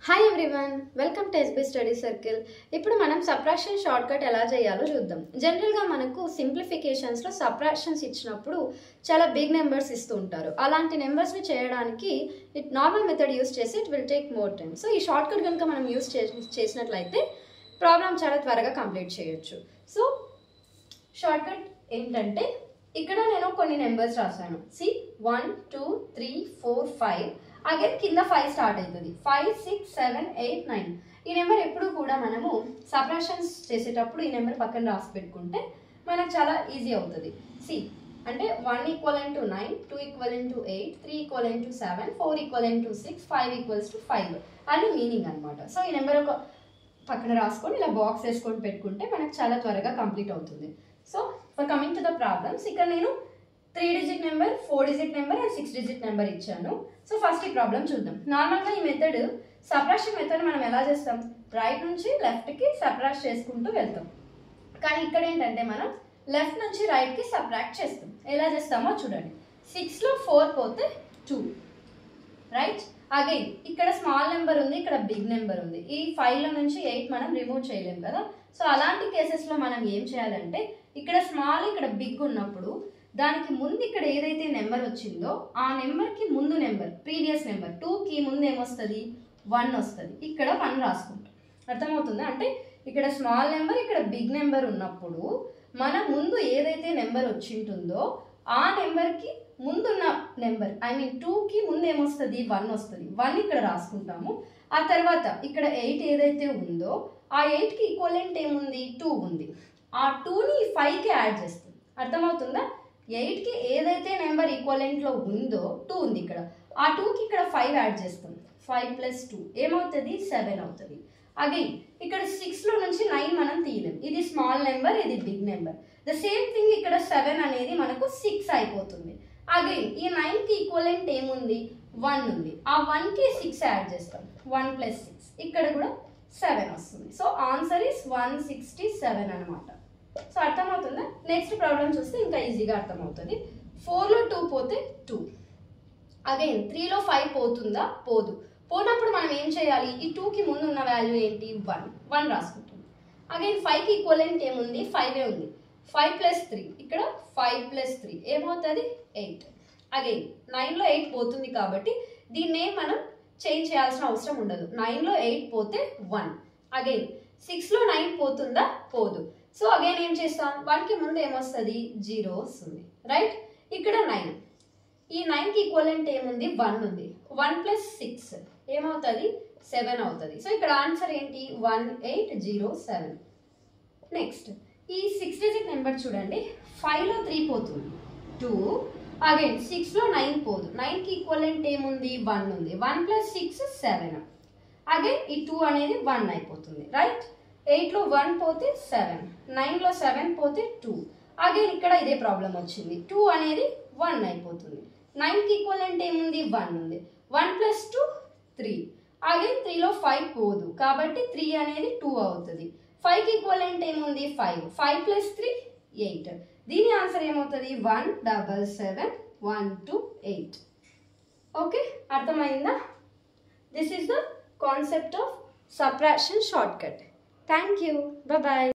Hi everyone, welcome to SB study circle. ఇప్పుడు మనం subtraction short cut ఎలా చేయాలో చూద్దాం. జనరల్గా మనకు సింప్లిఫికేషన్స్లో సబ్ట్రాక్షన్స్ ఇచ్చినప్పుడు చాలా బిగ్ నెంబర్స్ ఇస్తూ ఉంటారు. అలాంటి నెంబర్స్ని చేయడానికి నార్మల్ మెథడ్ యూస్ చేసి it will take more time. So ఈ షార్ట్ కట్ కనుక మనం యూస్ చేసినట్లయితే ప్రాబ్లం చాలా త్వరగా కంప్లీట్ చేయొచ్చు. సో షార్ట్ కట్ ఏంటంటే, ఇక్కడ నేను కొన్ని నెంబర్స్ రాశాను. 1 2 3 4 5. అగైన్ కింద 5 స్టార్ట్ అవుతుంది. 5 6 7 8 9. ఈ నెంబర్ ఎప్పుడు కూడా మనము సబ్ట్రాక్షన్స్ చేసేటప్పుడు ఈ నెంబర్ పక్కన రాసి పెట్టుకుంటే మనకు చాలా ఈజీ అవుతుంది. అంటే 1 equivalent to 9, 2 equivalent to 8, 3 equivalent to 7, 4 equivalent to 6, 5 equals to 5 అని మీనింగ్ అనమాట. సో ఈ నెంబర్ ఒక పక్కన రాసుకొని ఇలా బాక్స్ వేసుకొని పెట్టుకుంటే మనకు చాలా త్వరగా కంప్లీట్ అవుతుంది. So for coming to the problems, ఇక్కడ నేను 3 digit number, 4 digit number and 6 digit number ఇచ్చాను. సో ఫస్ట్ ఈ ప్రాబ్లం చూద్దాం. నార్మల్గా ఈ మెథడ్ సబ్ట్రాక్షన్ మెథడ్ మనం ఎలా చేస్తాం, రైట్ నుంచి లెఫ్ట్కి సబ్ట్రాక్ట్ చేసుకుంటూ వెళ్తాం. కానీ ఇక్కడ ఏంటంటే మనం లెఫ్ట్ నుంచి రైట్కి సబ్ట్రాక్ట్ చేస్తాం. ఎలా చేస్తామో చూడండి. 6లో 4 పోతే 2, రైట్. అగైన్ ఇక్కడ స్మాల్ నెంబర్ ఉంది, ఇక్కడ బిగ్ నెంబర్ ఉంది. ఈ 5లో నుంచి 8 మనం రిమూవ్ చేయలేం కదా. సో అలాంటి కేసెస్లో మనం ఏం చేయాలంటే, ఇక్కడ స్మాల్ ఇక్కడ బిగ్ ఉన్నప్పుడు దానికి ముందు ఇక్కడ ఏదైతే నెంబర్ వచ్చిందో ఆ నెంబర్కి ముందు నెంబర్, ప్రీవియస్ నెంబర్ 2కి ముందు ఏమొస్తుంది, 1 వస్తుంది. ఇక్కడ 1 రాసుకుంటాం. అర్థమవుతుందా? అంటే ఇక్కడ స్మాల్ నెంబర్, ఇక్కడ బిగ్ నెంబర్ ఉన్నప్పుడు మన ముందు ఏదైతే నెంబర్ వచ్చింటుందో ఆ నెంబర్కి ముందున్న నెంబర్, ఐ మీన్ 2కి ముందు ఏమొస్తుంది, 1 వస్తుంది. 1 ఇక్కడ రాసుకుంటాము. ఆ తర్వాత ఇక్కడ 8 ఏదైతే ఉందో ఆ 8కి ఈక్వలెంట్ ఏముంది, 2 ఉంది. ఆ 2ని 5కి యాడ్ చేస్తుంది. అర్థమవుతుందా? 8కి ఏదైతే నెంబర్ ఈక్వలెంట్లో ఉందో 2 ఉంది ఇక్కడ. ఆ 2కి ఇక్కడ 5 యాడ్ చేస్తాం. 5 + 2 ఏమవుతుంది, 7 అవుతుంది. అగైన్ ఇక్కడ 6లో నుంచి 9 మనం తీయలేం. ఇది స్మాల్ నెంబర్, ఇది big number. The same thing ఇక్కడ 7 అనేది మనకు 6 అయిపోతుంది. అగైన్ ఈ 9కి ఈక్వలెంట్ ఏముంది, 1 ఉంది. ఆ 1కి 6 యాడ్ చేస్తాం. 1 + 6 ఇక్కడ కూడా 7 వస్తుంది. సో ఆన్సర్ ఈస్ 167 అనమాట. సో అర్థమవుతుందా? నెక్స్ట్ ప్రాబ్లం చూస్తే ఇంకా ఈజీగా అర్థమవుతుంది. 4లో 2 పోతే 2. అగైన్ 3లో 5 పోతుందా, పోదు. పోనప్పుడు మనం ఏం చేయాలి, ఈ 2కి ముందు ఉన్న వాల్యూ ఏంటి, 1 రాసుకుంటాం. అగైన్ 5కి ఈక్వలెంట్ ఏముంది, 5 ఉంది. 5 + 3 ఇక్కడ 5 + 3 ఏమవుతుంది, 8. అగైన్ 9లో 8 పోతుంది కాబట్టి దీన్నే మనం చేంజ్ చేయాల్సిన అవసరం ఉండదు. 9లో 8 పోతే 1. అగైన్ 6లో 9 పోతుందా, పోదు. సో అగైన్ ఏం చేస్తాం, 1కి ముందు ఏమొస్తుంది, 0 వస్తుంది, రైట్. ఇక్కడ 9, ఈ 9కి ఈక్వలెంట్ ఏముంది, 1 ఉంది. 1 + 6 ఏమవుతుంది, 7 అవుతుంది. సో ఇక్కడ ఆన్సర్ ఏంటి, 1807. నెక్స్ట్ ఈ 6 డిజిట్ నెంబర్ చూడండి. 5లో 3 పోతుంది, 2. అగైన్ 6లో 9 పోదు. 9కి ఈక్వలెంట్ ఏముంది, 1 ఉంది. 1 + 6 7. అగైన్ ఈ 2 అనేది 1 అయిపోతుంది, రైట్. 8లో 1 పోతే 7, 9లో 7 పోతే 2. అగైన్ ఇక్కడ ఇదే ప్రాబ్లం వచ్చింది. 2 అనేది 1 అయిపోతుంది. 9కి ఈక్వలెంట్ ఏముంది, 1 ఉంది. 1 + 2 3. అగైన్ 3లో 5 పోదు కాబట్టి 3 అనేది 2 అవుతుంది. 5కి ఈక్వలెంట్ ఏముంది, 5. 5 + 3 8. దీని ఆన్సర్ ఏమవుతుంది, 177,128. ఓకే, అర్థమైందా? This is the concept of subtraction short cut. Thank you. Bye-bye.